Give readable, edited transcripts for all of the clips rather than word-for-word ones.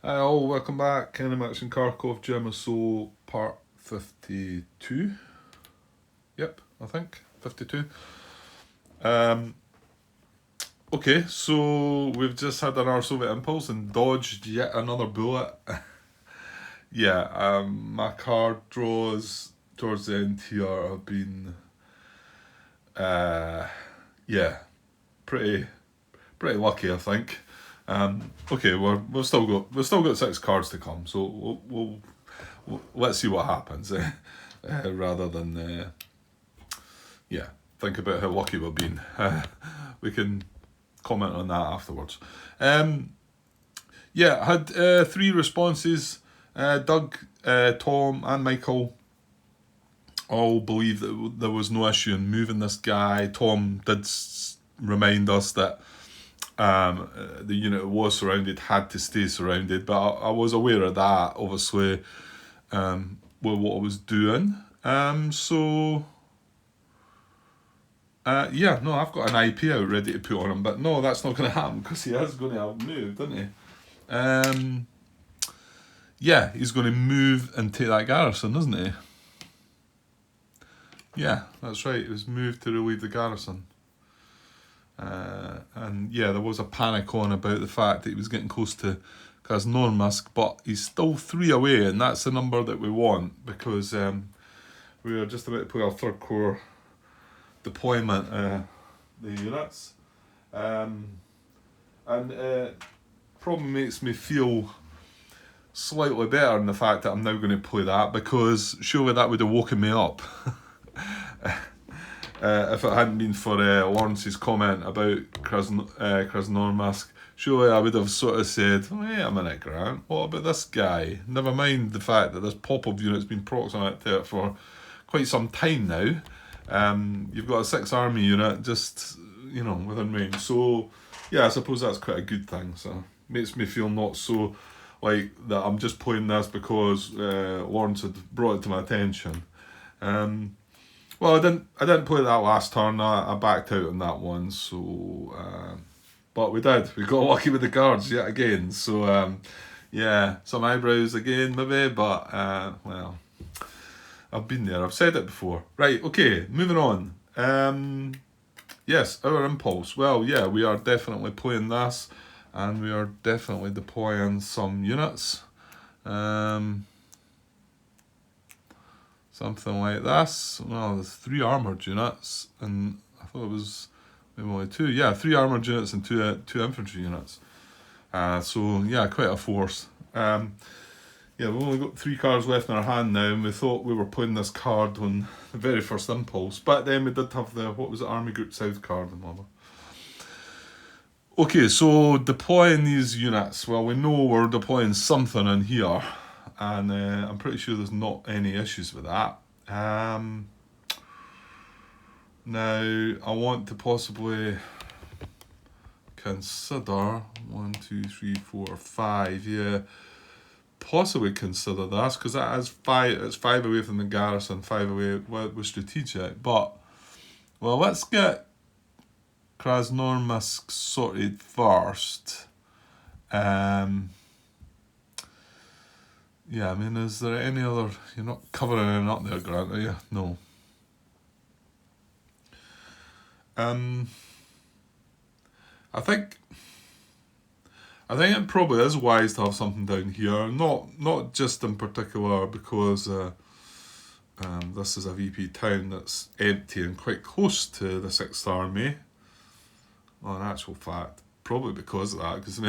Hi all, welcome back. Kinematics in Kharkov, Gem Soul, part 52. Yep, I think. 52. Um, okay, so we've just had an Soviet impulse and dodged yet another bullet. My card draws towards the end here have been, uh, yeah, pretty lucky, I think. Okay, we've still got 6 cards to come, so let's see what happens, rather than think about how lucky we've been. We can comment on that afterwards. Had 3 responses. Doug, Tom, and Michael all believe that there was no issue in moving this guy. Tom did remind us that the unit was surrounded, had to stay surrounded, but I was aware of that, obviously, with what I was doing. I've got an IP out ready to put on him, but no, that's not going to happen because he is going to have moved, isn't he? He's going to move and take that garrison, isn't he? Yeah, that's right, he was moved to relieve the garrison. There was a panic on about the fact that he was getting close to Krasnoyarsk, but he's still 3 away, and that's the number that we want because we are just about to put our 3rd Corps deployment, the units. Probably makes me feel slightly better in the fact that I'm now going to play that, because surely that would have woken me up. If it hadn't been for Lawrence's comment about Krasnoyarsk, surely I would have sort of said, wait a minute, Grant, what about this guy? Never mind the fact that this Popov unit's been proximate to it for quite some time now. You've got a 6 army unit just, within range. So, I suppose that's quite a good thing. So, makes me feel not so like that I'm just playing this because Lawrence had brought it to my attention. Well, I didn't play that last turn. I backed out on that one. So, but we did. We got lucky with the cards yet again. So, some eyebrows again maybe, but I've been there. I've said it before. Right. Okay. Moving on. Yes, our impulse. Well, we are definitely playing this, and we are definitely deploying some units. Something like this. Well, there's 3 armoured units, and I thought it was maybe only 2. 3 armoured units and 2 infantry units. Quite a force. We've only got 3 cards left in our hand now, and we thought we were playing this card on the very first impulse, but then we did have the, Army Group South card and all that. Okay, so deploying these units. Well, we know we're deploying something in here, and I'm pretty sure there's not any issues with that. Now, I want to possibly consider 1, 2, 3, 4, 5, possibly consider this, because that is 5. It's 5 away from the garrison, 5 away with strategic. But let's get Krasnoyarsk sorted first. Is there any other? You're not covering it up there, Grant, are you? No. I think it probably is wise to have something down here, not just in particular because this is a VP town that's empty and quite close to the 6th Army. Well, in actual fact, probably because of that, because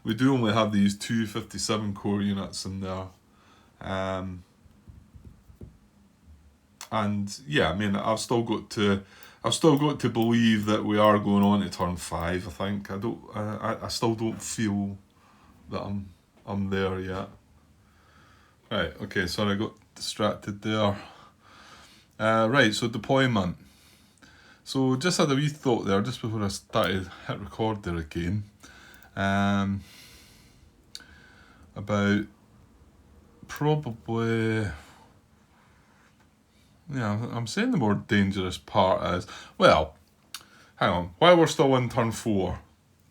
we do only have these 2 57 Corps units in there. I've still got to believe that we are going on to turn 5. I think I still don't feel that I'm there yet. Right. Okay. Sorry, I got distracted there. Right. So deployment. So just had a wee thought there just before I started hit record there again. About probably. I'm saying the more dangerous part is, well, hang on, while we're still in turn 4,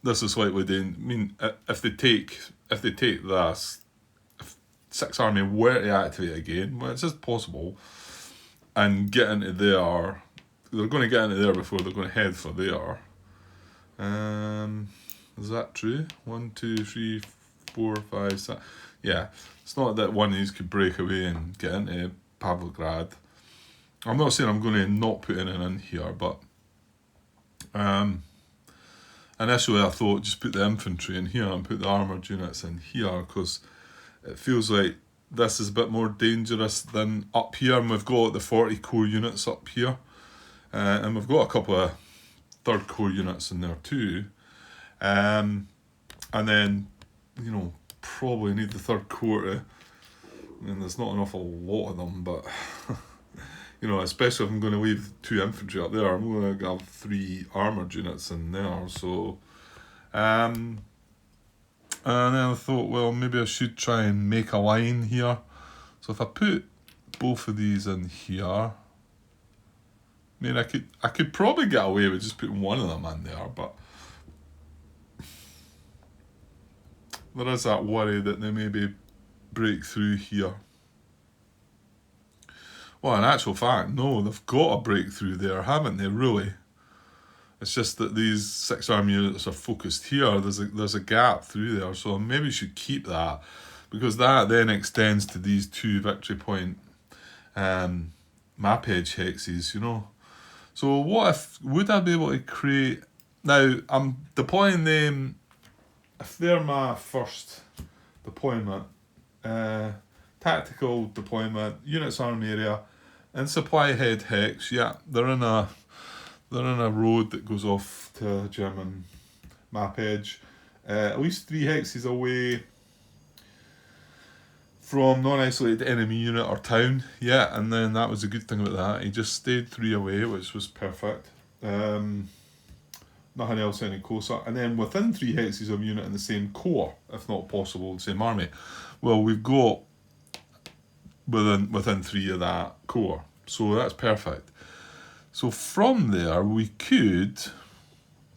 this is slightly dangerous. I mean, if they take if they take this, if 6th Army were to activate again, which is possible, and get into there, they're going to get into there before they're going to head for there. Is that true? 1, 2, 3, 4, 5, 6. Yeah, it's not that one of these could break away and get into Pavlograd. I'm not saying I'm going to not put anything in here, but initially I thought just put the infantry in here and put the armoured units in here, because it feels like this is a bit more dangerous than up here, and we've got the 40 core units up here, and we've got a couple of 3rd Corps units in there too, and then, you know, probably need the 3rd Corps to, I mean, there's not an awful lot of them, but you know, especially if I'm going to leave 2 infantry up there, I'm going to have 3 armoured units in there, so and then I thought, well, maybe I should try and make a line here. So if I put both of these in here, I mean, I could probably get away with just putting one of them in there, but there is that worry that they maybe break through here. Well, in actual fact, no, they've got a breakthrough there, haven't they, really? It's just that these 6th Army units are focused here. There's a gap through there, so maybe you should keep that, because that then extends to these 2 victory point map edge hexes, you know. So what if, would I be able to create, now I'm deploying them, if they're my first deployment, tactical deployment, units army area, and supply head hex, yeah, they're in a road that goes off to German map edge, at least 3 hexes away from non-isolated enemy unit or town, yeah, and then that was a good thing about that. He just stayed 3 away, which was perfect. Nothing else any closer. And then within 3 hexes of unit in the same corps, if not possible, the same army. Well, we've got within 3 of that corps, so that's perfect. So from there we could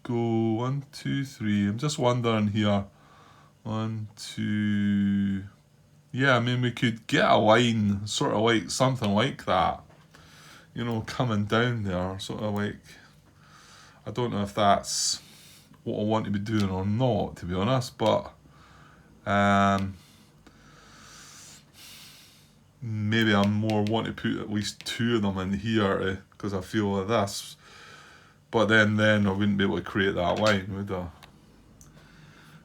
go 1, 2, 3. I'm just wondering here, 1, 2. Yeah, I mean, we could get a line, sort of like something like that, you know, coming down there, sort of like, I don't know if that's what I want to be doing or not, to be honest, but maybe I'm more want to put at least 2 of them in here, because I feel like this, but then I wouldn't be able to create that line, would I?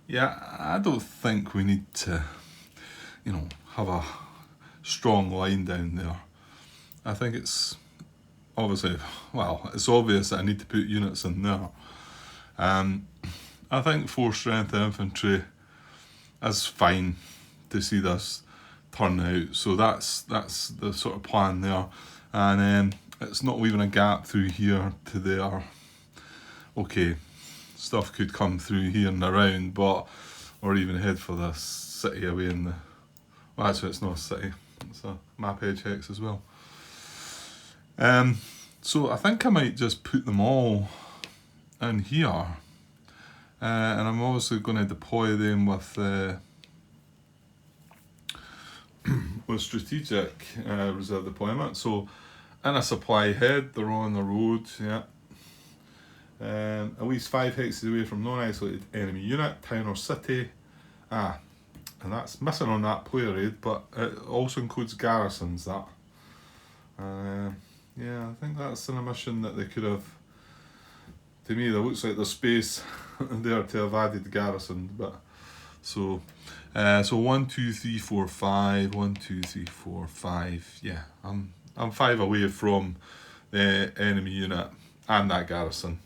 Yeah, I don't think we need to, you know, have a strong line down there. I think it's obviously, well, it's obvious that I need to put units in there. I think 4 strength infantry is fine to see this turn out, so that's the sort of plan there, and it's not leaving a gap through here to there. Okay, stuff could come through here and around, but, or even head for this city away in the, well, actually it's not a city, it's a map edge hex as well. So I think I might just put them all in here, and I'm obviously going to deploy them with strategic reserve deployment. So in a supply head, they're on the road, yeah. At least 5 hexes away from non-isolated enemy unit, town or city. And that's missing on that player aid, but it also includes garrisons, that. Yeah, I think that's an omission that they could have, to me, there looks like there's space there to have added the garrison, but, so 1, 2, 3, 4, 5, 1, 2, 3, 4, 5, yeah, I'm 5 away from the enemy unit and that garrison.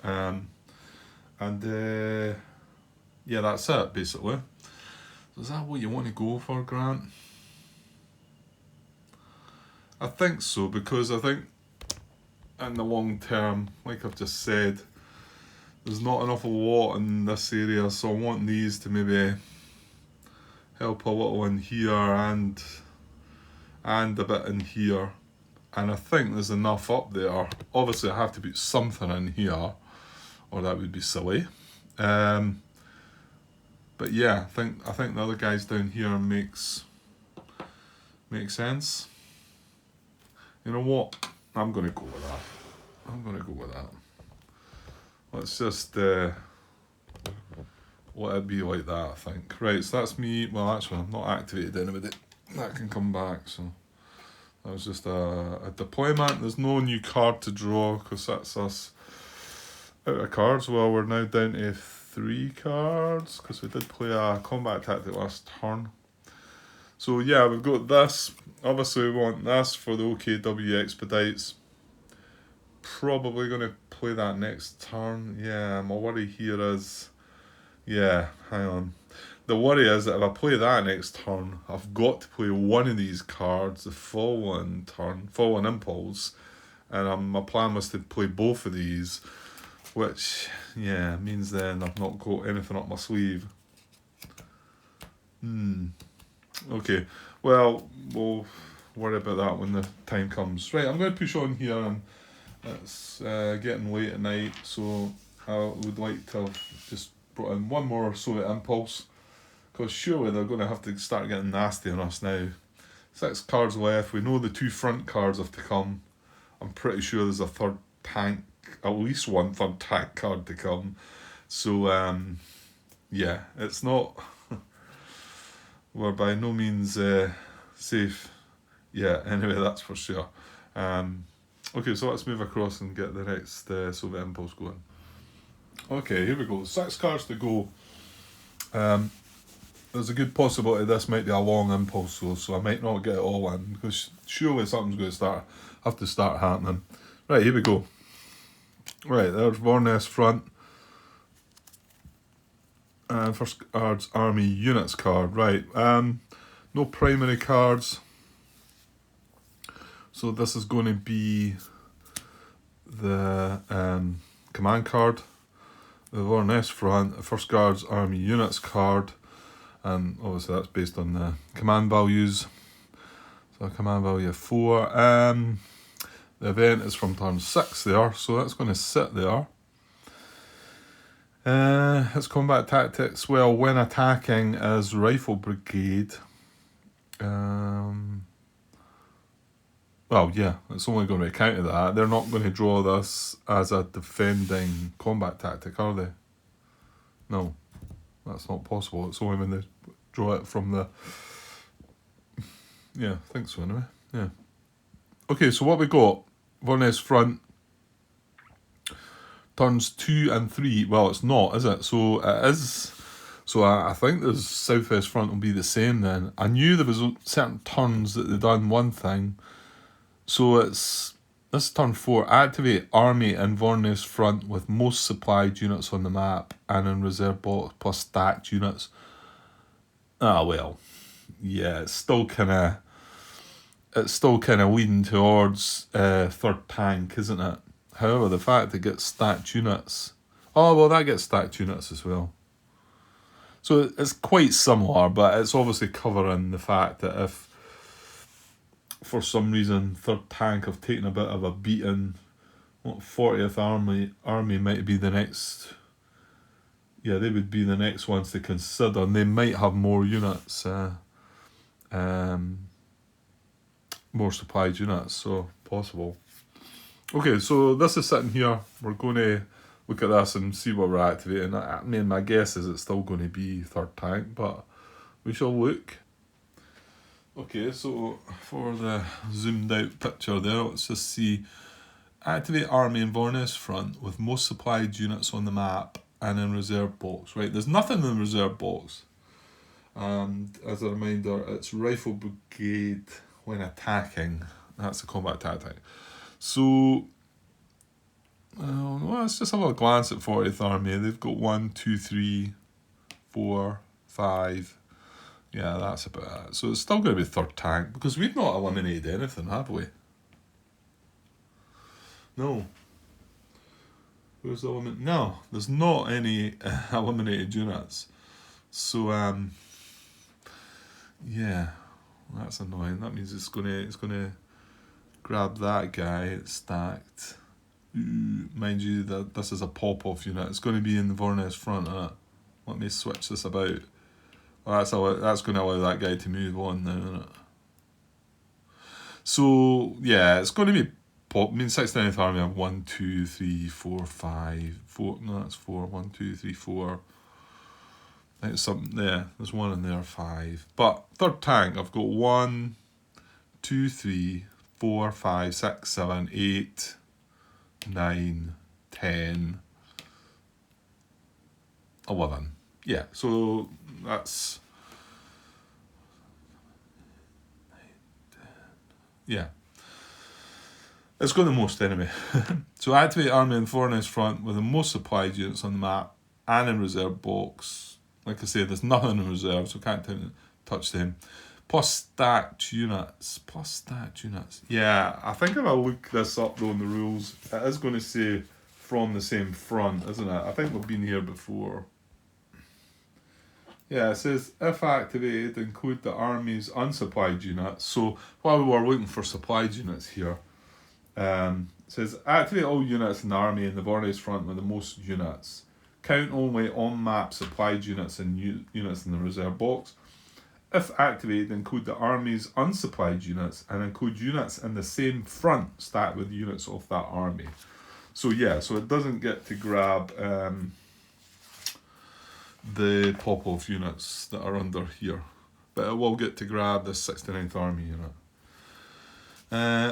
Yeah, that's it, basically. So is that what you want to go for, Grant? I think so, because I think in the long term, like I've just said, there's not an awful lot in this area, so I want these to maybe help a little in here and a bit in here, and I think there's enough up there. Obviously I have to put something in here, or that would be silly. But yeah, I think the other guys down here makes sense. You know what? I'm gonna go with that. Let's just let it be like that, I think. Right, so that's me. Well, actually, I'm not activated anybody. That can come back, so that was just a deployment. There's no new card to draw, because that's us out of cards. Well, we're now down to 3 cards, because we did play a combat tactic last turn. So yeah, we've got this. Obviously, we want this for the OKW expedites. Probably going to play that next turn. Yeah, my worry here is... Yeah, hang on. The worry is that if I play that next turn, I've got to play one of these cards the following turn, following impulse, and my plan was to play both of these, which, yeah, means then I've not got anything up my sleeve. Okay, well, we'll worry about that when the time comes. Right, I'm going to push on here, and it's getting late at night, so I would like to have just brought in one more Soviet impulse, because surely they're going to have to start getting nasty on us now. 6 cards left. We know the 2 front cards have to come. I'm pretty sure there's a third tank, at least one third tank card to come. So yeah, it's not... we're by no means safe. Yeah, anyway, that's for sure. Okay, so let's move across and get the next Soviet impulse going. Okay, here we go. 6 cards to go. There's a good possibility this might be a long impulse though, so I might not get it all in, because surely something's going to have to start happening. Right, here we go. Right, there's Vornes front. First card's Army Units card. Right, no primary cards. So this is going to be the command card. The Vornes front, the first card's Army Units card, and obviously that's based on the command values. So a command value of 4. The event is from turn 6 there, so that's going to sit there. Its combat tactics, well, when attacking is Rifle Brigade. Well, yeah, it's only going to counter that. They're not going to draw this as a defending combat tactic, are they? No, that's not possible. It's only when they draw it from the... Yeah, I think so anyway. Yeah. Okay, so what we got? Vornes front. Turns 2 and 3. Well, it's not, is it? So it is... So I think the Southwest front will be the same then. I knew there was certain turns that they'd done one thing. So it's... This is turn 4. Activate Army in Vornes front with most supplied units on the map and in reserve box plus stacked units. Ah, well. Yeah, it's still kind of leading towards third tank, isn't it? However, the fact it gets stacked units... Oh, well, that gets stacked units as well. So it's quite similar, but it's obviously covering the fact that if, for some reason, third tank have taken a bit of a beating, 40th Army might be the next... Yeah, they would be the next ones to consider, and they might have more units, more supplied units, so possible. Okay, so this is sitting here. We're going to look at this and see what we're activating. I mean, my guess is it's still going to be third tank, but we shall look. Okay, so for the zoomed out picture there, let's just see. Activate Army in Vornes front with most supplied units on the map and in reserve box. Right, there's nothing in the reserve box. And as a reminder, it's Rifle Brigade when attacking. That's a combat tactic. So, well, let's just have a glance at 40th Army. They've got 1, 2, 3, 4, 5. Yeah, that's about it. So it's still going to be third tank, because we've not eliminated anything, have we? No. Where's the eliminate? No, there's not any eliminated units. So, yeah, that's annoying. That means it's gonna grab that guy. It's stacked. Ooh, mind you, that this is a pop-off unit. It's going to be in the Vornes front, isn't it? Let me switch this about. Well, that's going to allow that guy to move on now, isn't it? So, yeah, it's going to be pop. I mean, 69th Army have 1, 2, 3, 4, 5, 4. No, that's 4. 1, 2, 3, 4. I think it's something there. There's one in there, 5. But third tank, I've got 1, 2, 3, 4, 5, 6, 7, 8, 9, 10, 11. Yeah, so that's... Yeah. It's got the most anyway. So activate army in Forness front with the most supplied units on the map and in reserve box. Like I say, there's nothing in reserve, so can't touch them. Plus stacked units. Yeah, I think if I look this up though in the rules, it is going to say from the same front, isn't it? I think we've been here before. Yeah, it says if activated, include the army's unsupplied units. So while we were looking for supplied units here, it says activate all units in the army in the Vornez front with the most units. Count only on map supplied units and units in the reserve box. If activated, include the army's unsupplied units and include units in the same front stacked with units of that army. So yeah, so it doesn't get to grab the Popov units that are under here, but it will get to grab the 69th Army unit.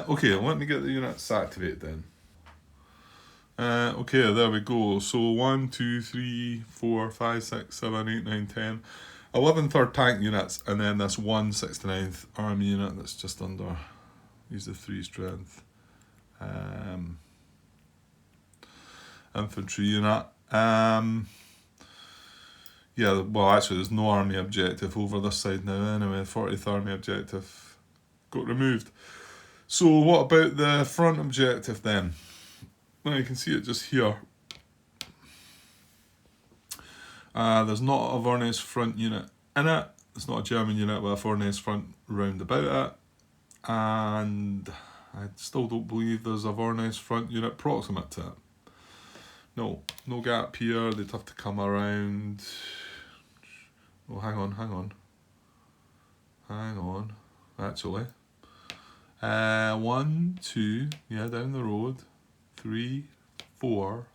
Okay, let me get the units activated then. Okay, there we go. So 1, 2, 3, 4, 5, 6, 7, 8, 9, 10, 11 third tank units, and then this 1 69th Army unit that's just under. Use the 3 strength. Infantry unit. Yeah, well, actually, there's no army objective over this side now anyway. 40th army objective got removed. So what about the front objective then? Well, you can see it just here. There's not a Vornez front unit in it. It's not a German unit with a Vornez front round about it. And I still don't believe there's a Vornez front unit proximate to it. No gap here. They'd have to come around. Oh, hang on. Actually, 1, 2, yeah, down the road. 3, 4,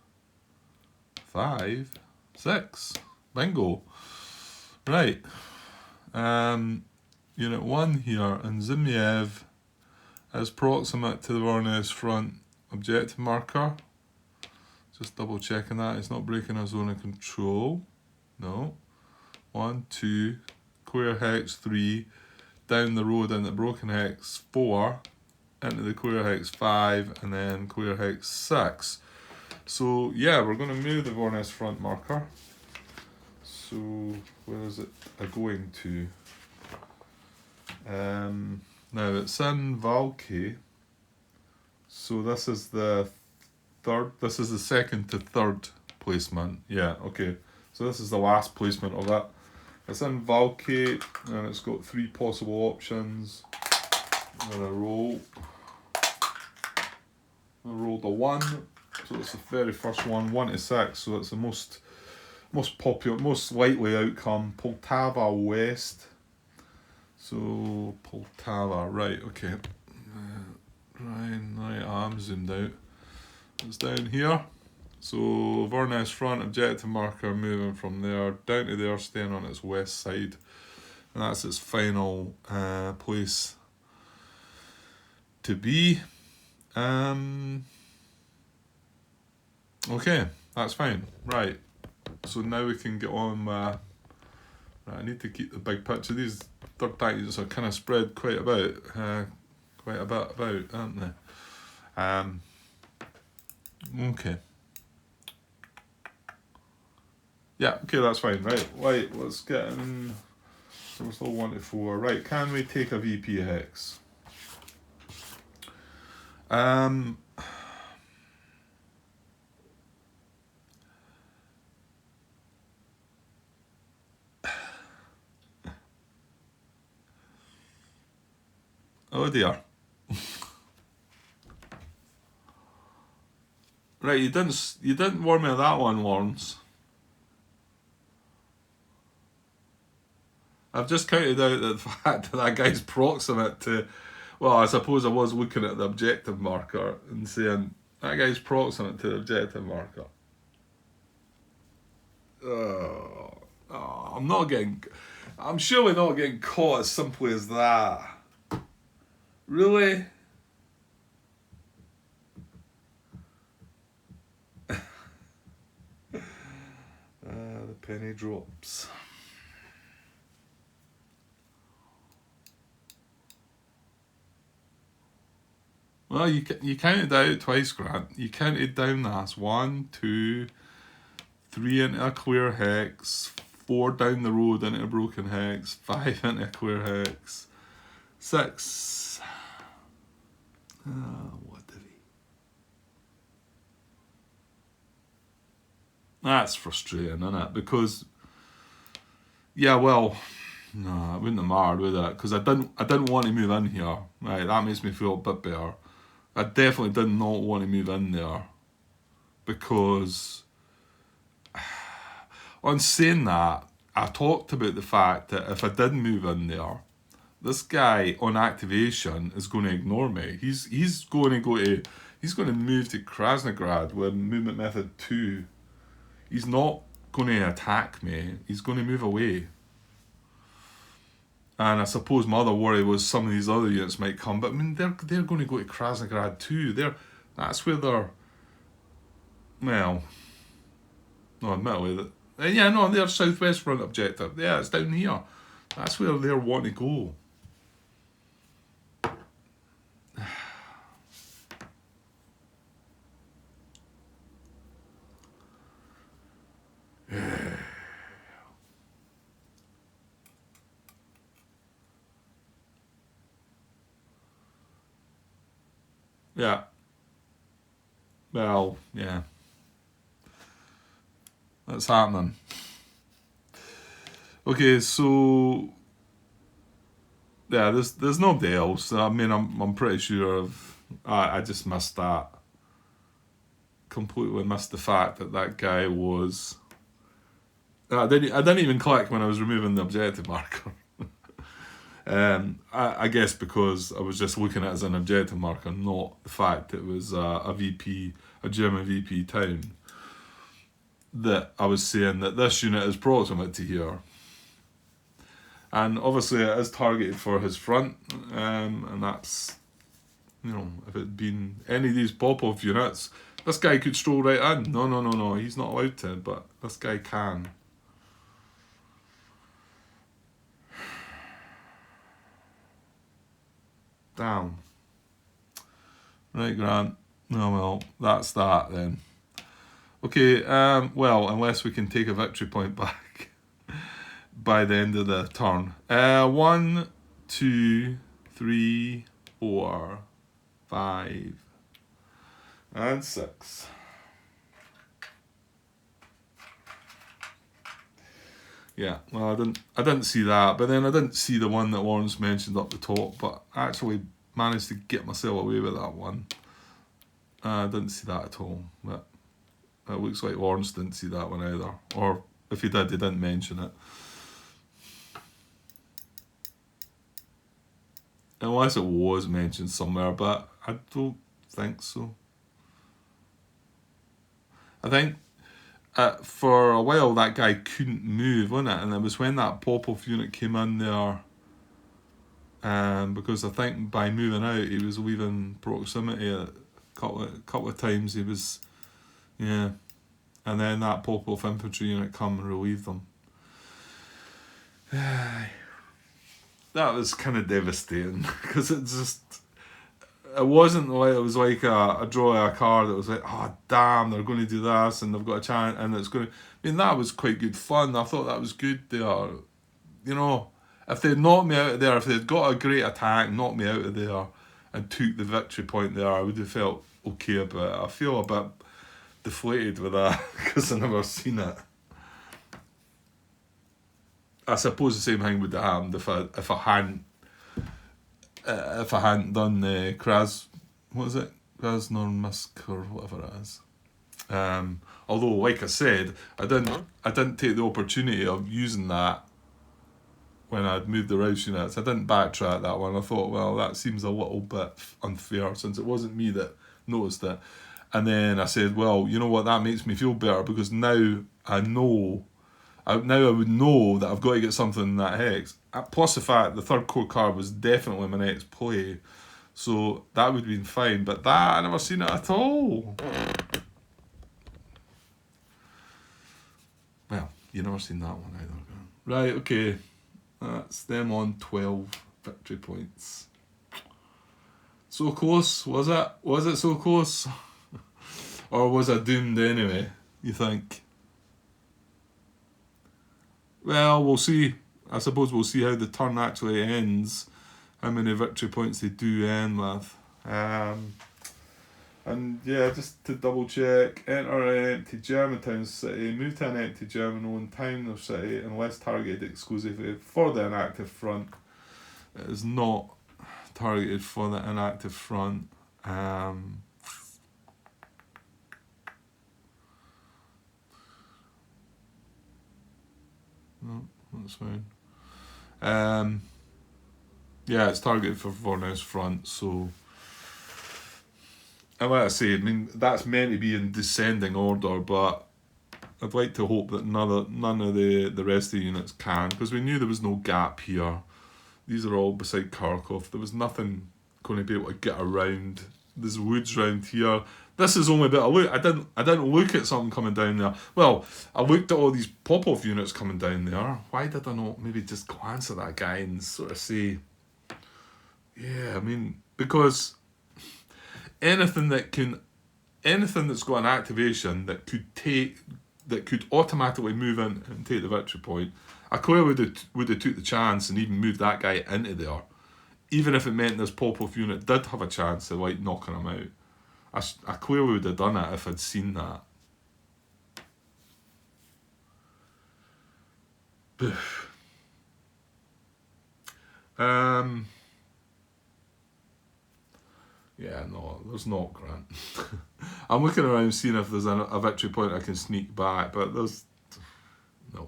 5, 6. Bingo. Right. Unit 1 here, and Zimiev is proximate to the Vornez front objective marker. Just double checking that it's not breaking our zone of control. No. 1, 2, Queer Hex 3, down the road into Broken Hex 4, into the Queer Hex 5, and then Queer Hex 6. So yeah, we're going to move the Vornez front marker. So where is it going to? Now it's in Valky. So this is the second to third placement. Yeah, okay. So this is the last placement of that. It's in Valky, and it's got 3 possible options. I'm going to roll. I rolled a 1, so it's the very first one, 1 to 6, so it's the most popular, most likely outcome. Poltava West. So, Poltava, right, okay. Right, I'm zoomed out. It's down here. So Vornez front objective marker moving from there down to there, staying on its west side, and that's its final place to be. Okay, that's fine. Right, so now we can get on with. Right, I need to keep the big picture. These third tanks are kind of spread quite a bit about, aren't they? Okay. Yeah, okay, that's fine. Right, let's get in. So we're still 1 to 4. Right, can we take a VP hex? Oh dear. Right, you didn't warn me of that one, Lawrence. I've just counted out the fact that that guy's proximate to. Well, I suppose I was looking at the objective marker and saying that guy's proximate to the objective marker. I'm not getting. I'm surely not getting caught as simply as that. Really? The penny drops. Well, you counted out twice, Grant. You counted down that. 1, 2, 3 into a clear hex, 4 down the road into a broken hex, 5 into a clear hex, 6. What did he? That's frustrating, isn't it? Because, yeah, well, no, it wouldn't have mattered, would it? Because I didn't want to move in here. Right, that makes me feel a bit better. I definitely did not want to move in there because, on saying that, I talked about the fact that if I did move in there, this guy on activation is going to ignore me. He's going to move to Krasnograd with movement method 2. He's not going to attack me. He's going to move away. And I suppose my other worry was some of these other units might come, but I mean they're going to go to Krasnograd too. That's where they're. Well, no, admittedly that. Yeah, no, they're southwest front objective. Yeah, it's down here. That's where they're wanting to go. Yeah. Well, yeah. That's happening. Okay, so yeah, there's nobody else. I mean, I'm pretty sure I just missed that. Completely missed the fact that guy was. I didn't even click when I was removing the objective marker. I guess because I was just looking at it as an objective marker, not the fact it was a VP, a German VP town. That I was saying that this unit is proximate to here. And obviously it is targeted for his front, and that's, if it had been any of these Popov units, this guy could stroll right in. No, he's not allowed to, but this guy can. Damn. Right, Grant. Oh well, that's that then. Okay, well, unless we can take a victory point back by the end of the turn. 1, 2, 3, 4, 5, and 6. Yeah, well, I didn't see that, but then I didn't see the one that Lawrence mentioned up the top, but I actually managed to get myself away with that one. I didn't see that at all, but it looks like Lawrence didn't see that one either, or if he did, he didn't mention it. Unless it was mentioned somewhere, but I don't think so. I think for a while that guy couldn't move, wasn't it? And it was when that Popov unit came in there, because I think by moving out he was leaving proximity a couple of times. He was, yeah, and then that Popov infantry unit come and relieve them. That was kind of devastating because it wasn't like it was like a draw of a card that was like, oh damn, they're going to do this and they've got a chance and it's going to. I mean, that was quite good fun. I thought that was good there. If they'd knocked me out of there, if they'd got a great attack, knocked me out of there, and took the victory point there, I would have felt okay about it. I feel a bit deflated with that because I've never seen it. I suppose the same thing would have happened if I hadn't done the Krasnormisk or whatever it is. Although, like I said, I didn't take the opportunity of using that when I'd moved the Rouse units. I didn't backtrack that one. I thought, well, that seems a little bit unfair since it wasn't me that noticed it. And then I said, well, you know what, that makes me feel better because now I know, I would know that I've got to get something in that hex. Plus the fact the third core card was definitely my next play. So that would have been fine. But that, I never seen it at all. Well, you never seen that one either. Right, okay. That's them on 12 victory points. So close, was it? Was it so close? Or was I doomed anyway, you think? Well, we'll see. I suppose we'll see how the turn actually ends. How many victory points they do end with. And yeah, just to double check, enter an empty Germantown city, move to an empty German-owned town or city unless targeted exclusively for the inactive front. It is not targeted for the inactive front. No, that's fine. Yeah, it's targeted for Vornow's front, so... And like I say, I mean, that's meant to be in descending order, but I'd like to hope that none of the rest of the units can, because we knew there was no gap here. These are all beside Kharkov. There was nothing going to be able to get around. There's woods round here. This is only a bit of look. I didn't look at something coming down there. Well, I looked at all these pop-off units coming down there. Why did I not maybe just glance at that guy and sort of say, yeah, I mean, because anything that's got an activation that could automatically move in and take the victory point, I clearly would have took the chance and even moved that guy into there, even if it meant this pop-off unit did have a chance of like knocking him out. I clearly would have done it if I'd seen that. Yeah, no, there's not, Grant. I'm looking around seeing if there's a victory point I can sneak back, but there's... No.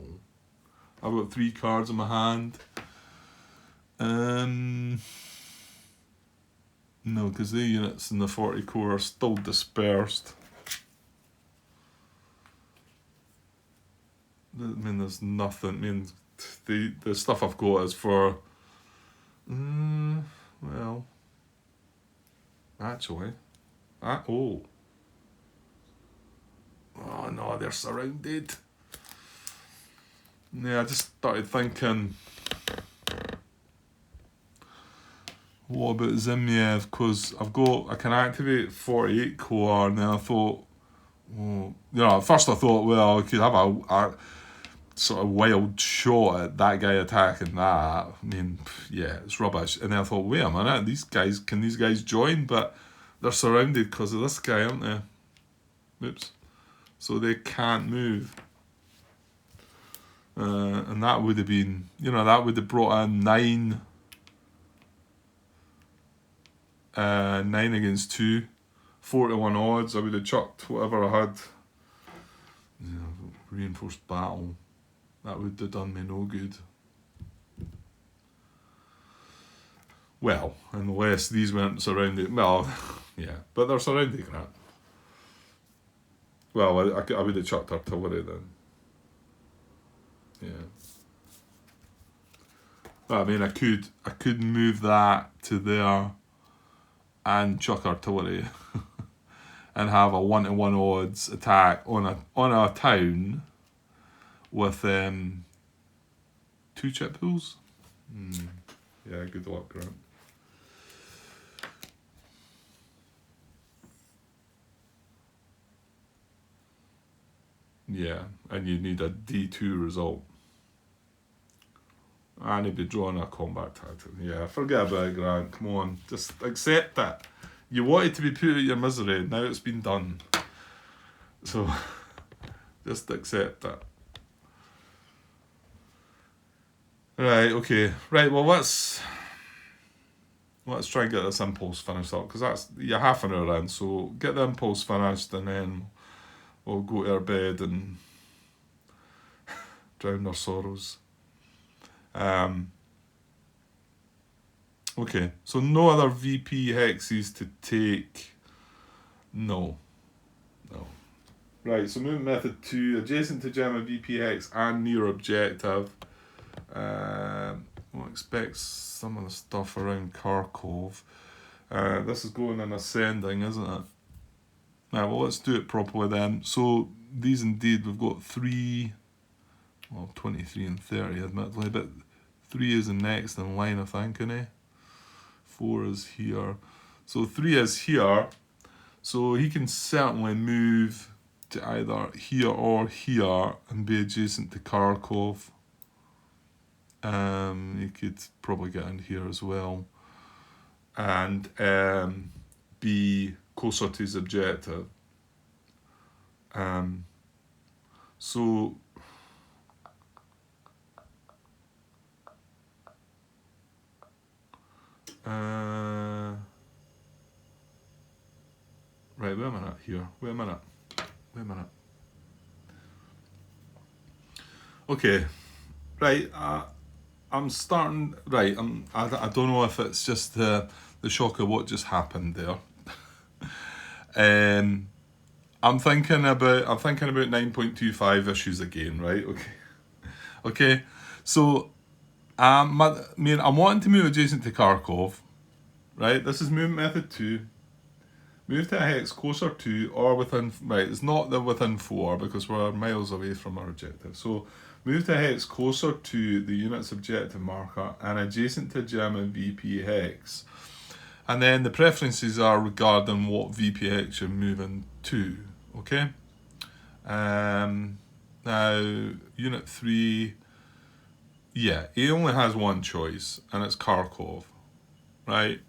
I've got 3 cards in my hand. No, because the units in the 40 core are still dispersed. I mean, there's nothing. I mean, the stuff I've got is for... well... Actually... Oh no, they're surrounded. Yeah, I just started thinking... What about Zimiev? Because I can activate 48 core, and then I thought, well, you know, at first I thought, well, I could have a sort of wild shot at that guy attacking that. I mean, yeah, it's rubbish. And then I thought, wait a minute, can these guys join? But they're surrounded because of this guy, aren't they? Oops. So they can't move. And that would have been, you know, that would have brought in 9 against 2, 4-1 odds. I would have chucked whatever I had. You know, reinforced battle. That would have done me no good. Well, unless these weren't surrounded. Well, yeah, but they're surrounded, Grant. Well, I would have chucked artillery then. Yeah. Well, I mean, I could move that to there and chuck artillery and have a 1-1 odds attack on a town with 2 chip pools. Yeah, good luck, Grant. Yeah, and you need a D2 result. And he'd be drawing a combat tactic. Yeah, forget about it, Grant. Come on, just accept that. You wanted to be put out your misery, now it's been done. So, just accept that. Right, okay. Right, well, let's try and get this impulse finished up, because you're half an hour in, so get the impulse finished, and then we'll go to our bed and drown our sorrows. Okay, so no other VP hexes to take. No. Right, so movement method 2, adjacent to German VP hex and near objective. We'll expect some of the stuff around Kharkov. This is going in ascending, isn't it? Now, well, let's do it properly then. So these indeed, we've got 3, well, 23 and 30 admittedly, but 3 is the next in line, I think, innit? 4 is here. So 3 is here. So he can certainly move to either here or here and be adjacent to Kharkov. He could probably get in here as well. And be closer to his objective. So right, wait a minute here. Wait a minute. Okay, right. I'm starting. Right, I don't know if it's just the shock of what just happened there. I'm thinking about 9.25 issues again. Right. Okay. So, I'm wanting to move adjacent to Kharkov. Right. This is movement method 2. Move to a hex closer to or within. Right. It's not the within 4 because we're miles away from our objective. So. Move to a hex closer to the unit's objective marker and adjacent to German VP hex. And then the preferences are regarding what VP hex you're moving to. Okay? Now, Unit 3, yeah, he only has one choice, and it's Kharkov. Right?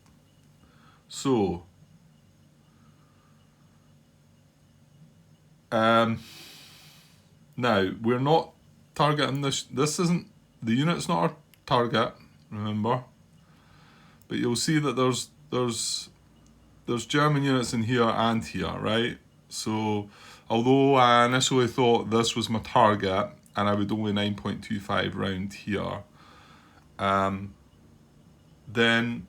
So, now, we're not targeting this. This isn't the unit's not our target, remember. But you'll see that there's German units in here and here, right? So although I initially thought this was my target and I would only 9.25 round here, then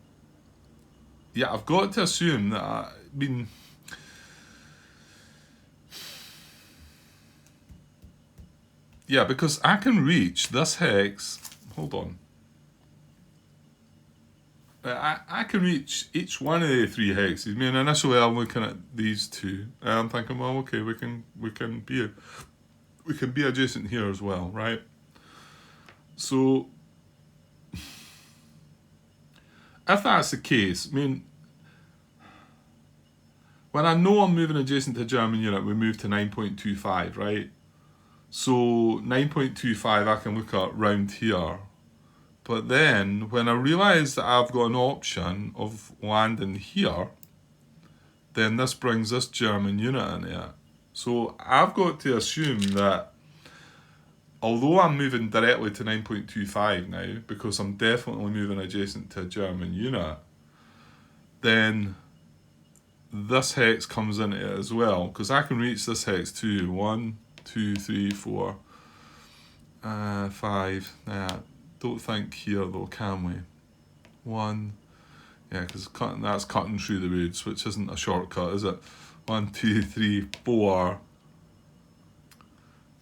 yeah, I've got to assume that yeah, because I can reach this hex. Hold on. I can reach each one of the 3 hexes. I mean, initially I'm looking at these 2, and I'm thinking, well, okay, we can be adjacent here as well, right? So, if that's the case, I mean, when I know I'm moving adjacent to a German unit, we move to 9.25, right? So 9.25 I can look at round here. But then when I realise that I've got an option of landing here, then this brings this German unit in here. So I've got to assume that although I'm moving directly to 9.25 now, because I'm definitely moving adjacent to a German unit, then this hex comes into it as well, because I can reach this hex too. 1, 2, 3, 4, 5. Don't think here though, can we? 1, yeah, because that's cutting through the woods, which isn't a shortcut, is it? 1, 2, 3, 4.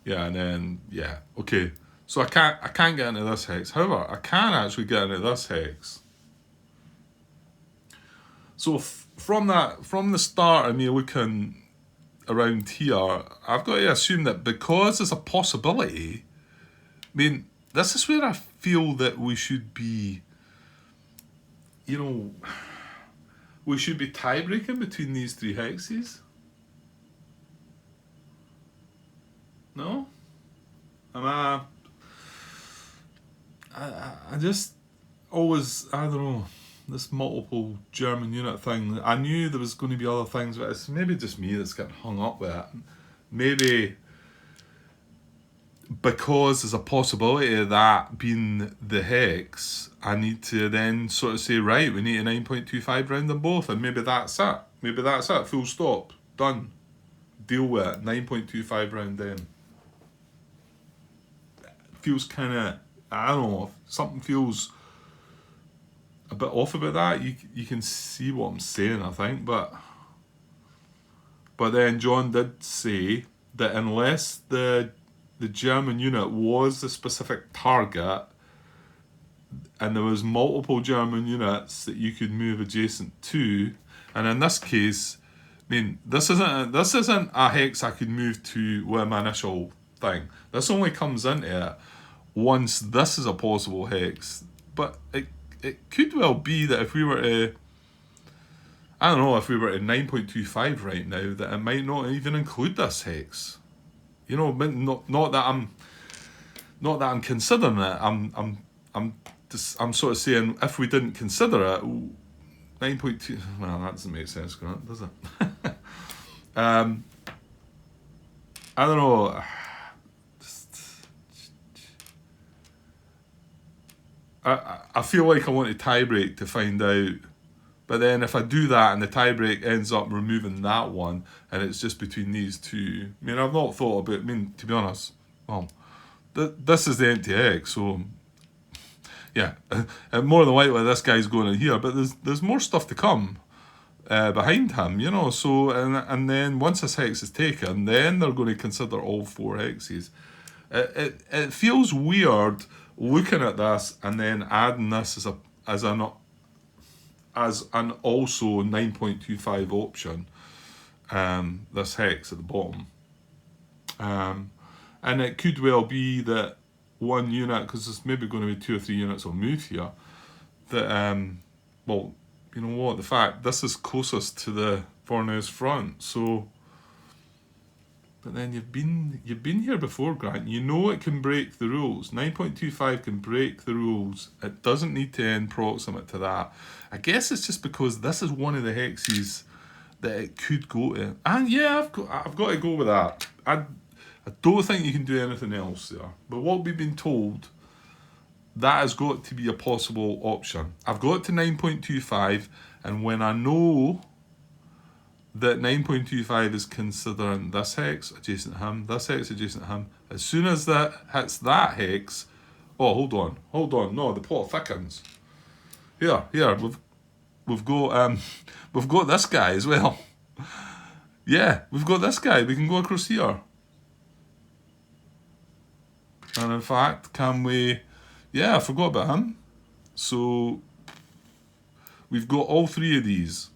Yeah, and then yeah, okay. So I can't get into this hex. However, I can actually get into this hex. So from the start of me looking around here, I've got to assume that because there's a possibility, I mean, this is where I feel that we should be, we should be tie-breaking between these 3 hexes. No? I just always, I don't know, this multiple German unit thing. I knew there was going to be other things, but it's maybe just me that's getting hung up with it. Maybe because there's a possibility of that being the hex, I need to then sort of say, right, we need a 9.25 round them both, and maybe that's it. Maybe that's it, full stop, done. Deal with it, 9.25 round then. Feels kind of I don't know, if something feels a bit off about that. You can see what I'm saying, I think, but then John did say that unless the German unit was the specific target, and there was multiple German units that you could move adjacent to, and in this case, I mean, this isn't a hex I could move to with my initial thing. This only comes into it once this is a possible hex. But it could well be that if we were to, I don't know, if we were to 9.25 right now, that it might not even include this hex. You know, not that I'm considering it. I'm sort of saying if we didn't consider it, 9.2. Well, that doesn't make sense, does it? I don't know. I feel like I want to tiebreak to find out, but then if I do that and the tiebreak ends up removing that one and it's just between these two, I mean, I've not thought about. I mean, to be honest, well, this is the empty hex, so. Yeah, and more than likely this guy's going in here, but there's more stuff to come behind him, you know. So and then once this hex is taken, then they're going to consider all 4 hexes. It feels weird looking at this and then adding this as an also 9.25 option. This hex at the bottom, and it could well be that one unit, because there's maybe going to be 2 or 3 units will move here, that well, you know what, the fact this is closest to the Vornez front, so but then you've been here before, Grant. You know it can break the rules. 9.25 can break the rules. It doesn't need to end proximate to that. I guess it's just because this is one of the hexes that it could go to. And yeah, I've got to go with that. I don't think you can do anything else there. But what we've been told, that has got to be a possible option. I've got to 9.25, and when I know that 9.25 is considering this hex adjacent to him, this hex adjacent to him, as soon as that hits that hex, oh, hold on, no, the plot thickens. Here, we've got this guy as well. Yeah, we've got this guy. We can go across here. And in fact, can we... Yeah, I forgot about him. So, we've got all 3 of these.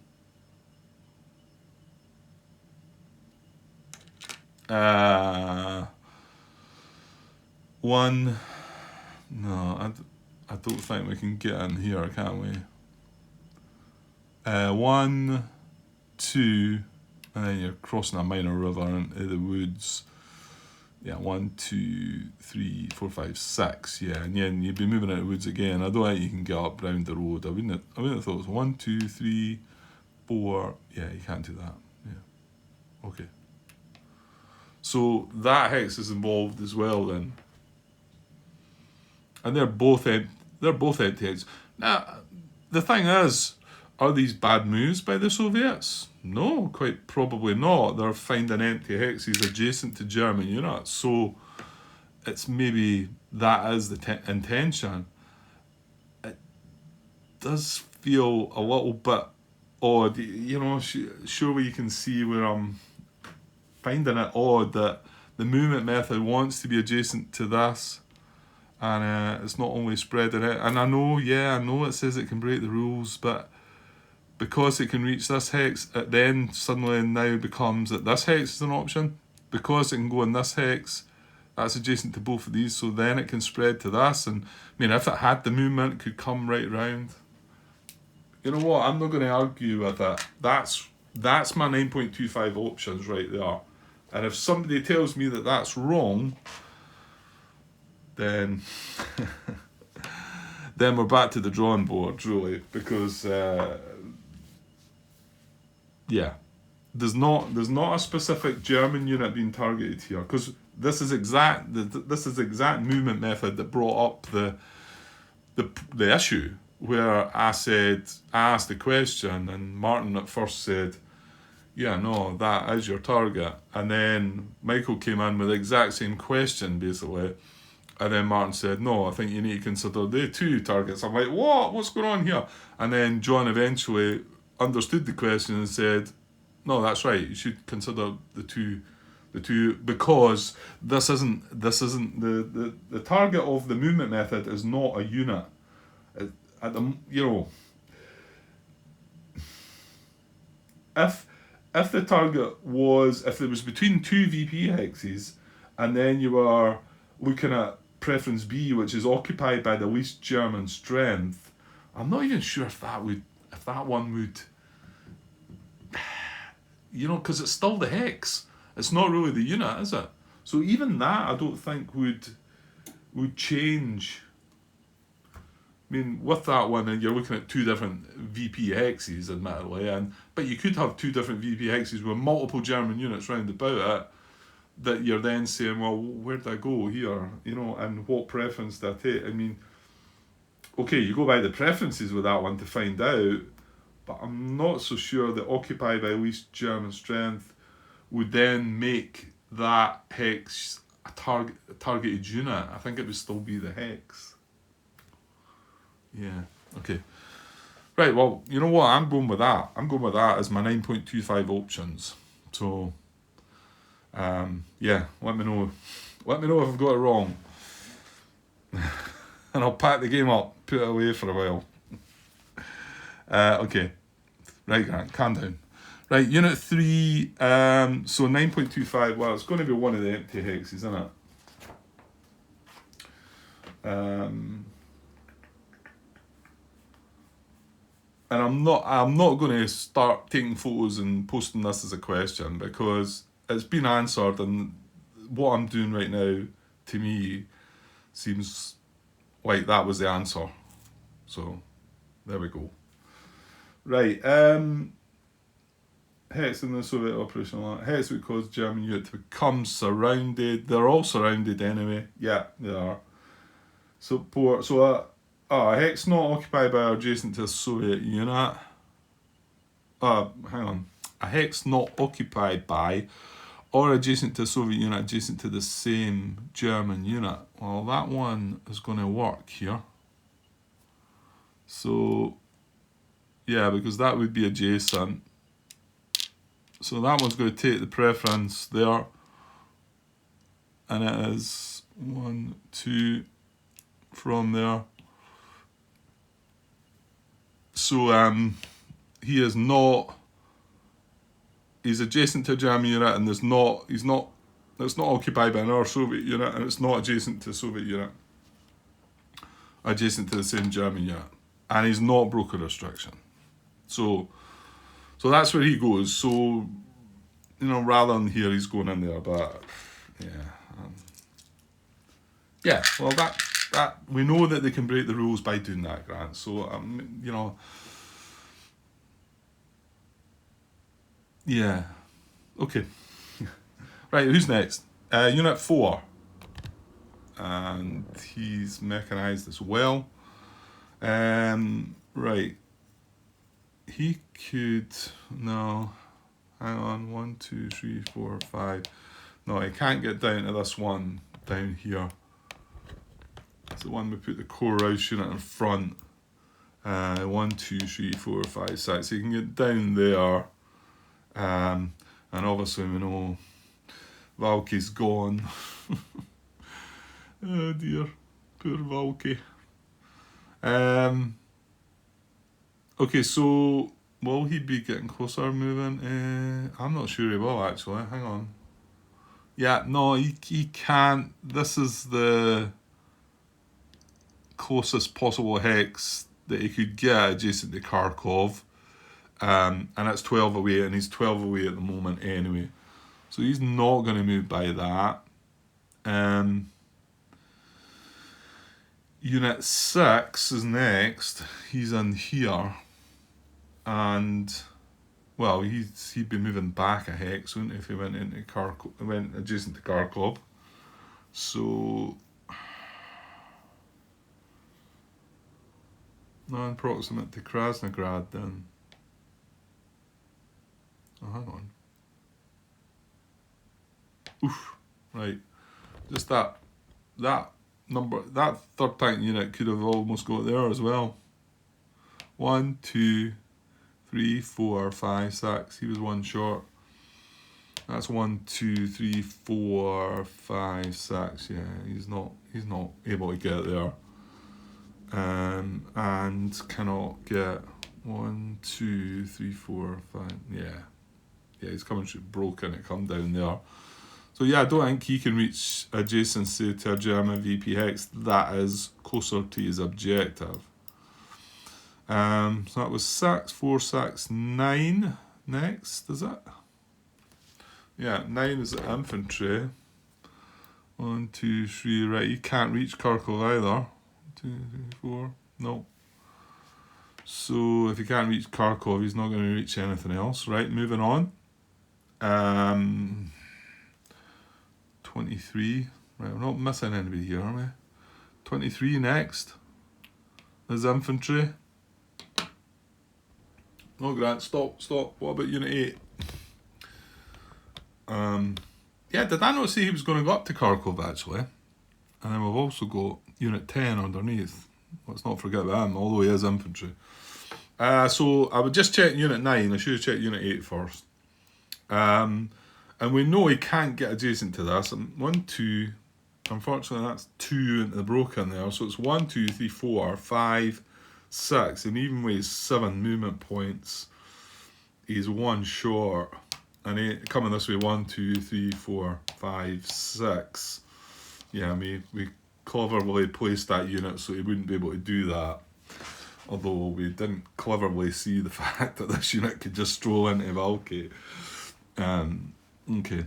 One... No, I don't think we can get in here, can we? 1, 2... And then you're crossing a minor river into the woods. Yeah, 1, 2, 3, 4, 5, 6. Yeah, and then you'd be moving into the woods again. I don't think you can get up round the road. I wouldn't have thought it was 1, 2, 3, 4. Yeah, you can't do that. Yeah. Okay. So that hex is involved as well then. And they're both empty hexes. Now, the thing is, are these bad moves by the Soviets? No, quite probably not. They're finding empty hexes adjacent to German units. So it's maybe that is the intention. It does feel a little bit odd. You know, surely you can see where I'm finding it odd that the movement method wants to be adjacent to this. And it's not only spreading it. And I know it says it can break the rules, but because it can reach this hex, it then suddenly now becomes that this hex is an option. Because it can go in this hex, that's adjacent to both of these, so then it can spread to this. And I mean, if it had the movement, it could come right round. You know what? I'm not going to argue with it. That's my 9.25 options right there. And if somebody tells me that that's wrong, then then we're back to the drawing board, really, because yeah, there's not a specific German unit being targeted here, because this is exact movement method that brought up the issue, where I asked the question, and Martin at first said, yeah, no, that is your target, and then Michael came in with the exact same question basically, And then Martin said, no, I think you need to consider the 2 targets. I'm like, what? What's going on here? And then John eventually understood the question and said, no, that's right. You should consider the two, because this isn't the target of the movement method is not a unit. At the, you know, if the target was, if it was between 2 VP hexes, and then you were looking at preference B, which is occupied by the least German strength, I'm not even sure if that one would, you know, because it's still the hex. It's not really the unit, is it? So even that, I don't think would change. I mean, with that one, and you're looking at 2 different VP hexes, admittedly, but you could have 2 different VP hexes with multiple German units round about it, that you're then saying, well, where did I go here? You know, and what preference did I take? I mean, okay, you go by the preferences with that one to find out, but I'm not so sure that occupied by least German strength would then make that hex a targeted unit. I think it would still be the hex. Yeah, okay. Right, well, you know what? I'm going with that. I'm going with that as my 9.25 options. So, yeah, let me know. Let me know if I've got it wrong. And I'll pack the game up, put it away for a while. Okay. Right, Grant, calm down. Right, Unit 3, so 9.25, well, it's going to be one of the empty hexes, isn't it? And I'm not going to start taking photos and posting this as a question, because it's been answered, and what I'm doing right now, to me, seems like that was the answer. So, there we go. Right, hex in the Soviet operational line. Hex would cause German unit to become surrounded. They're all surrounded anyway. Yeah, they are. Support. So a hex not occupied by or adjacent to a Soviet unit. Hang on. A hex not occupied by or adjacent to a Soviet unit adjacent to the same German unit. Well, that one is going to work here. So, yeah, because that would be adjacent. So that one's going to take the preference there. And it is 1, 2 from there. So he is not, he's adjacent to a German unit, and it's not occupied by another Soviet unit, and it's not adjacent to a Soviet unit. Adjacent to the same German unit. And he's not broken restriction. So that's where he goes. So, you know, rather than here, he's going in there. But yeah, yeah. Well, that we know that they can break the rules by doing that, Grant. So you know, yeah. Okay. Right. Who's next? Unit 4, and he's mechanized as well. Right. He could, no, hang on, 1, 2, 3, 4, 5. No, he can't get down to this one down here. It's the one we put the core rouse unit in front. 1, 2, 3, 4, 5, 6. So you can get down there. And obviously we know Valky's gone. Oh dear, poor Valky. Okay, so will he be getting closer moving? I'm not sure he will, actually. Hang on. Yeah, no, he can't. This is the closest possible hex that he could get adjacent to Kharkov. And it's 12 away, and he's 12 away at the moment anyway. So he's not going to move by that. Unit 6 is next. He's in here. And, well, he'd be moving back a hex, wouldn't he, if he went into went adjacent to Kharkov. So, non-proximate to Krasnograd then. Oh, hang on. Oof. Right. Just that that third tank unit could have almost got there as well. 1, 2, 3, 4, 5, 6. He was one short. That's 1, 2, 3, 4, 5, 6. Yeah, he's not able to get there. And cannot get 1, 2, 3, 4, 5. Yeah, he's coming broken. It come down there. So yeah, I don't think he can reach adjacency to a German VP hex that is closer to his objective. So that was 6, 4, 6, 9 next, is it? Yeah, 9 is the infantry. 1, 2, 3, right, he can't reach Kharkov either. 2, 3, 4, no. So if he can't reach Kharkov, he's not going to reach anything else. Right, moving on. 23. Right, we're not missing anybody here, are we? 23 next is infantry. No, Grant, stop. What about Unit 8? Yeah, did I not say he was going to go up to Kharkov, actually? And then we've also got Unit 10 underneath. Let's not forget about him, although he is infantry. So I would just check Unit 9. I should have checked Unit 8 first. And we know he can't get adjacent to this. 1, 2... Unfortunately, that's 2 into the broken there. So it's 1, 2, 3, 4, 5, 6. And even with 7 movement points, he's one short. And he coming this way, 1, 2, 3, 4, 5, 6. Yeah, we cleverly placed that unit so he wouldn't be able to do that. Although we didn't cleverly see the fact that this unit could just stroll into Valky. Okay.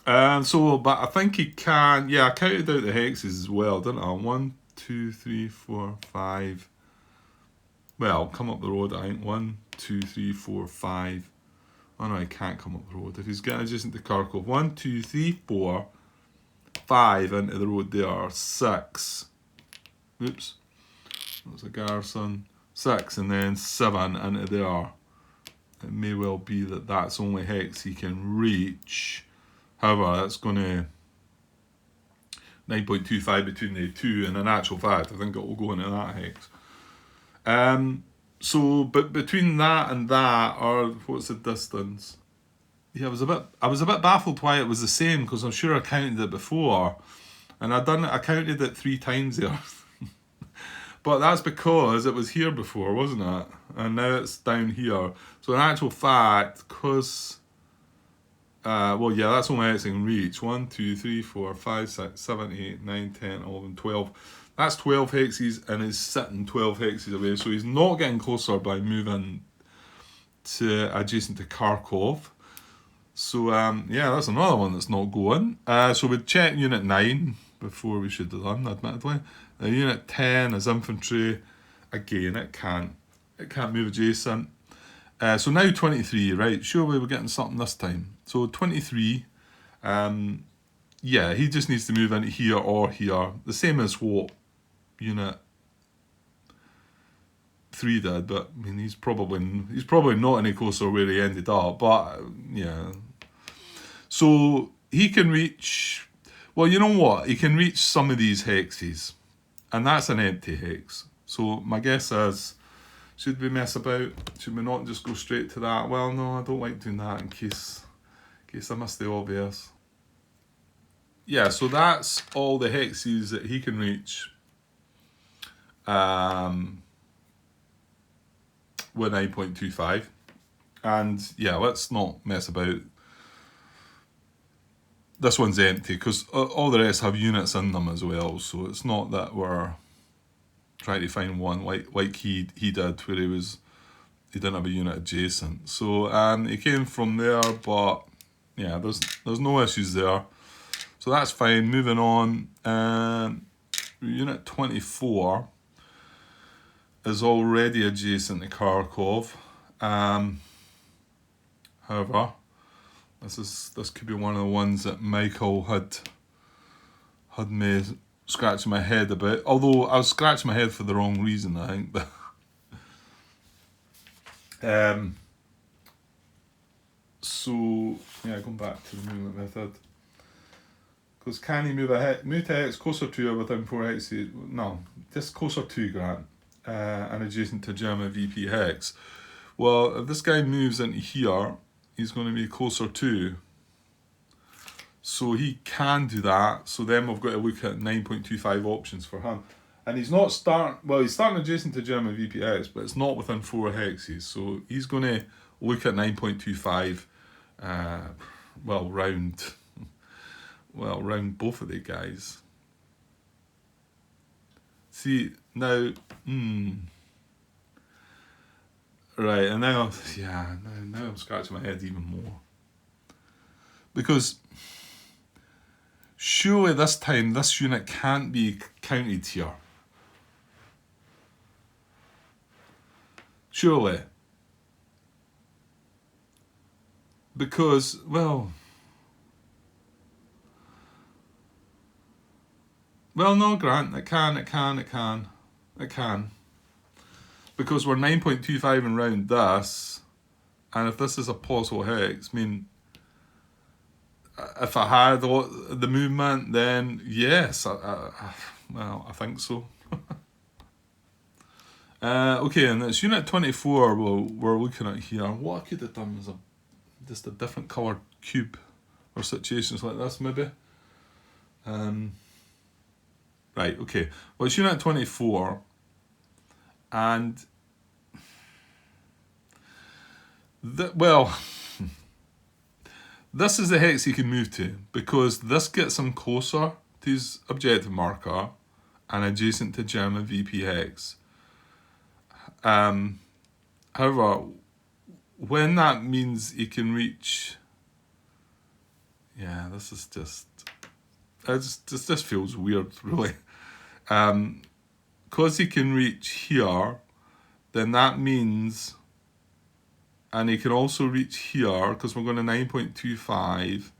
But I think he can. Yeah, I counted out the hexes as well, didn't I? 1, 2, 3, 4, 5. Well, come up the road, I think. 1, 2, 3, 4, 5. Oh no, he can't come up the road. If he's getting adjacent to Kharkov. 1, 2, 3, 4, 5 into the road there. 6. Oops. That's a garrison. 6 and then 7 into there. It may well be that that's only hex he can reach. However, that's going to 9.25 between the two, and in actual fact, I think it will go into that hex. But between that and that, or what's the distance? Yeah, I was a bit baffled why it was the same, because I'm sure I counted it before, and I counted it 3 times there. But that's because it was here before, wasn't it? And now it's down here. So in actual fact, because well, yeah, that's only hex I can reach. 1, 2, 3, 4, 5, 6, 7, 8, 9, 10, 11, 12. That's 12 hexes, and he's sitting 12 hexes away. So he's not getting closer by moving to adjacent to Kharkov. So yeah, that's another one that's not going. So we'd check Unit 9 before we should have done, admittedly. Unit 10 is infantry. Again, it can't move adjacent. So now 23, right? Surely we're getting something this time. So 23, yeah, he just needs to move into here or here. The same as what Unit 3 did, but I mean he's probably not any closer where he ended up. But yeah, so he can reach. Well, you know what? He can reach some of these hexes, and that's an empty hex. So my guess is, should we mess about? Should we not just go straight to that? Well, no, I don't like doing that in case I miss the obvious. Yeah, so that's all the hexes that he can reach with 9.25. And yeah, let's not mess about. This one's empty because all the rest have units in them as well. So it's not that we're trying to find one like he did where he didn't have a unit adjacent. So he came from there, but yeah, there's no issues there. So that's fine. Moving on. Unit 24 is already adjacent to Kharkov. However, this could be one of the ones that Michael had me scratching my head about. Although I was scratching my head for the wrong reason, I think. But so yeah, going back to the movement method, Because can he move to hex closer to or within 4 hexes? No, just closer to, Grant. And adjacent to German VP hex. Well, if this guy moves into here, he's going to be closer to. So he can do that. So then we've got to look at 9.25 options for him. And he's not he's starting adjacent to German VPX, but it's not within 4 hexes. So he's going to look at 9.25, round both of the guys. See, now, right, and now I'm scratching my head even more. Because surely this time this unit can't be counted here. Surely. Because, well, no, Grant, it can. Because we're 9.25 and round this, and if this is a possible hex, I mean, if I had the movement, then yes, I think so. Okay, and it's unit 24 we're looking at here. What I could have done was just a different coloured cube or situations like this, maybe. Right, okay. Well, it's unit 24, and this is the hex he can move to, because this gets him closer to his objective marker and adjacent to German VP hex. However, when that means he can reach, this is just feels weird, really. Because he can reach here, then that means, and he can also reach here, because we're going to 9.25,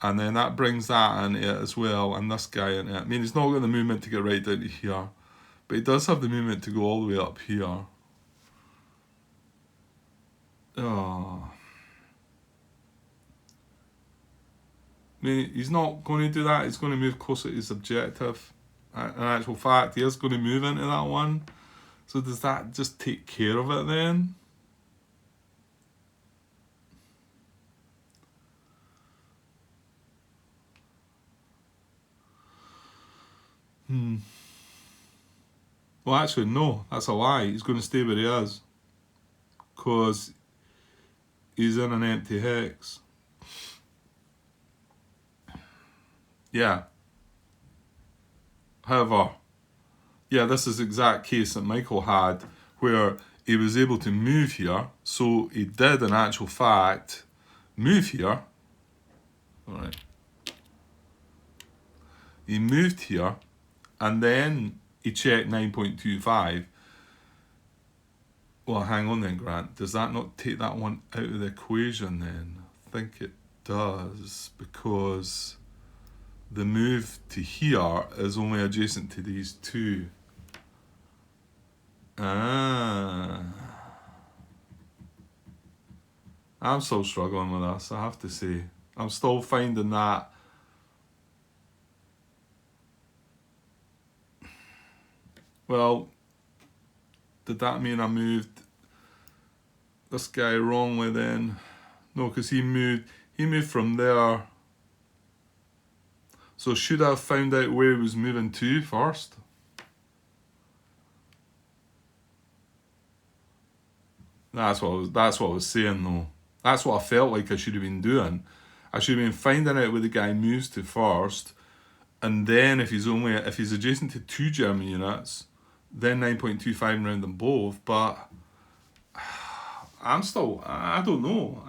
and then that brings that in it as well, and this guy in it. I mean, he's not got the movement to get right down to here, but he does have the movement to go all the way up here. Oh. I mean, he's not going to do that. He's going to move closer to his objective. In actual fact, he is going to move into that one. So does that just take care of it then? Well, actually, no. That's a lie. He's going to stay where he is. Because he's in an empty hex. Yeah. However, this is the exact case that Michael had, where he was able to move here. So he did, in actual fact, move here. Alright. He moved here, and then he checked 9.25. Well, hang on then, Grant. Does that not take that one out of the equation then? I think it does, because the move to here is only adjacent to these two. I'm still struggling with this, I have to say. I'm still finding that well, did that mean I moved this guy wrongly then? No, because he moved from there. So should I have found out where he was moving to first? That's what I was saying though. That's what I felt like I should have been doing. I should have been finding out where the guy moves to first, and then if he's adjacent to 2 German units, then 9.25 around them both. But I don't know.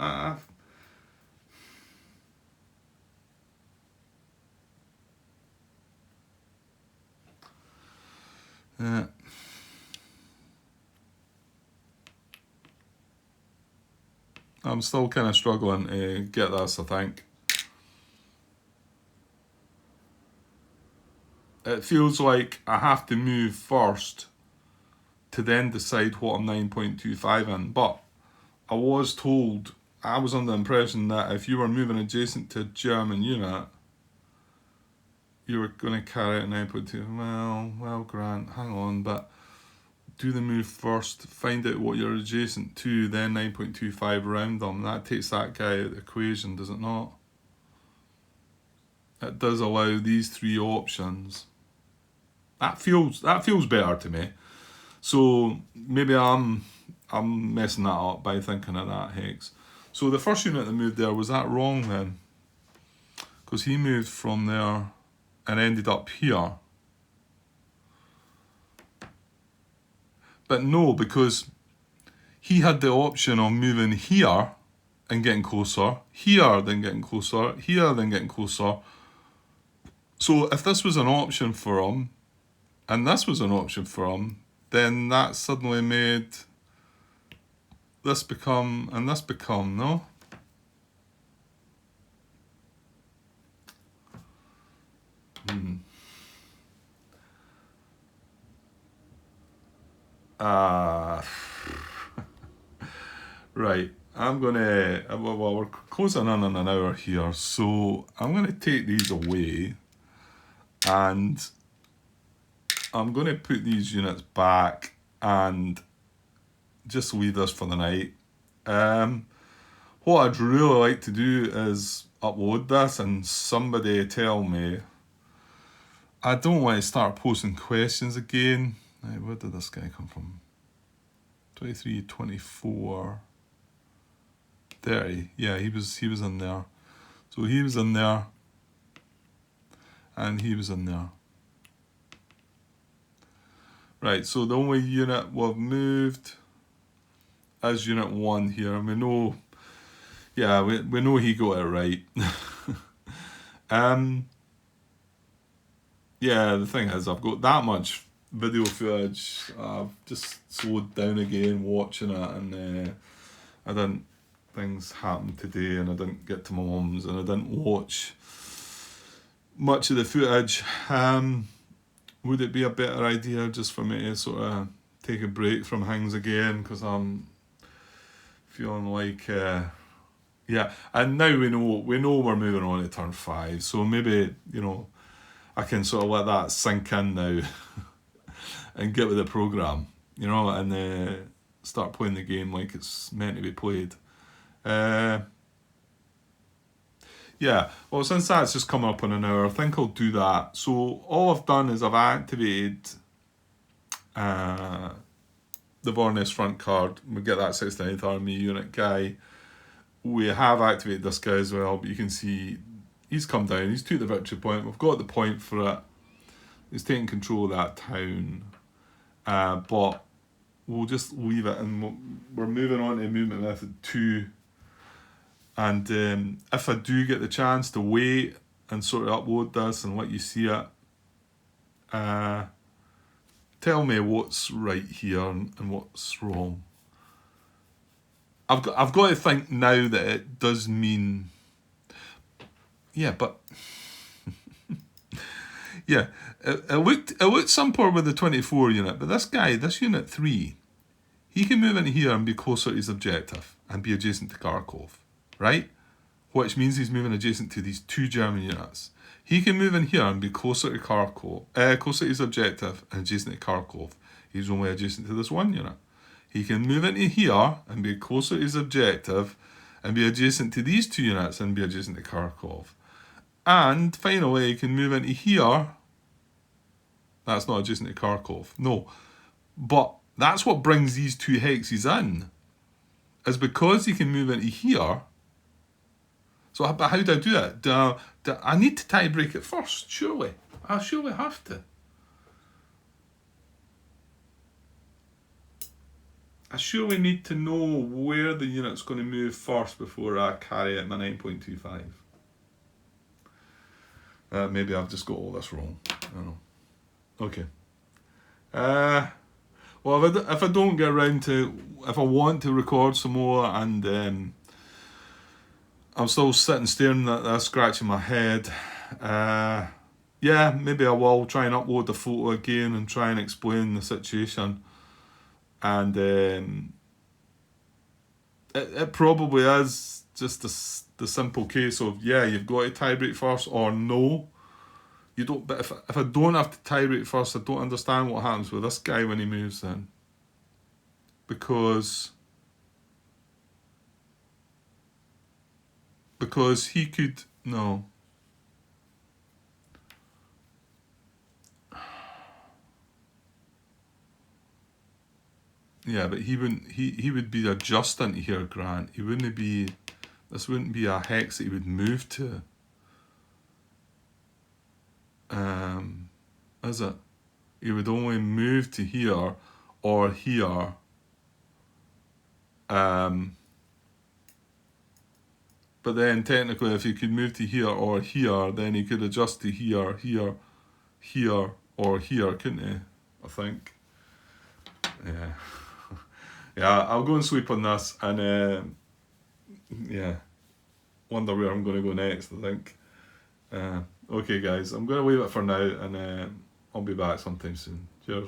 I'm still kind of struggling to get this, I think. It feels like I have to move first to then decide what I'm 9.25 in. But I was told, I was under the impression that if you were moving adjacent to a German unit, you were going to carry out 9.2. Well, Grant, hang on, but do the move first, find out what you're adjacent to, then 9.25 around them. That takes that guy out of the equation, does it not? It does allow these three options. That feels better to me. So maybe I'm messing that up by thinking of that hex. So the first unit that moved there, was that wrong then? Because he moved from there and ended up here. But no, because he had the option of moving here and getting closer, here then getting closer, here then getting closer. So if this was an option for him, and this was an option for him, then that suddenly made this become, and this become, no? Right, I'm gonna, well, we're closing in on an hour here, so I'm gonna take these away, and I'm gonna put these units back and just leave this for the night. What I'd really like to do is upload this and somebody tell me. I don't want to start posting questions again. Right, where did this guy come from? 23, 24, 30. Yeah, he was in there. So he was in there, and he was in there. Right, so the only unit we've moved is Unit 1 here, and we know, yeah, we know he got it right. Yeah, the thing is, I've got that much video footage. I've just slowed down again watching it, and I didn't. Things happened today, and I didn't get to my mum's, and I didn't watch much of the footage. Would it be a better idea just for me to sort of take a break from things again, because I'm feeling like, yeah. And now we know we're moving on to turn 5, so maybe, you know, I can sort of let that sink in now and get with the program, you know, and start playing the game like it's meant to be played. Yeah, well, since that's just coming up in an hour, I think I'll do that. So all I've done is I've activated the Vornes front card. We get that 69th Army unit guy. We have activated this guy as well, but you can see he's come down. He's to the victory point. We've got the point for it. He's taking control of that town. But we'll just leave it, and we're moving on to movement method 2. And if I do get the chance to wait and sort of upload this and let you see it, tell me what's right here and what's wrong. I've got to think now that it does mean, yeah, but yeah, it looked simple with the 24 unit, but this unit 3, he can move in here and be closer to his objective and be adjacent to Kharkov. Right? Which means he's moving adjacent to these 2 German units. He can move in here and be closer to Kharkov, closer to his objective and adjacent to Kharkov. He's only adjacent to this 1 unit. He can move into here and be closer to his objective and be adjacent to these 2 units and be adjacent to Kharkov. And finally, he can move into here. That's not adjacent to Kharkov. No. But that's what brings these 2 hexes in. Is because he can move into here. So how do I do it? Do I need to tie break it first? Surely. I surely have to. I surely need to know where the unit's going to move first before I carry out my 9.25. Maybe I've just got all this wrong. I don't know. Okay. Well, if I don't get around to, if I want to record some more and I'm still sitting staring at that, scratching my head, yeah, maybe I will try and upload the photo again and try and explain the situation. And it probably is just the simple case of, yeah, you've got to tie break first, or no, you don't. But if I don't have to tiebreak first, I don't understand what happens with this guy when he moves in. Because he could no. Yeah, but he wouldn't. He would be adjusting here, Grant. He wouldn't be. This wouldn't be a hex that he would move to. Is it? He would only move to here or here. But then technically, if he could move to here or here, then he could adjust to here, here, here, or here, couldn't he? I think. Yeah. Yeah, I'll go and sleep on this, and yeah, wonder where I'm going to go next, I think. Okay, guys, I'm going to leave it for now, and I'll be back sometime soon. Cheers.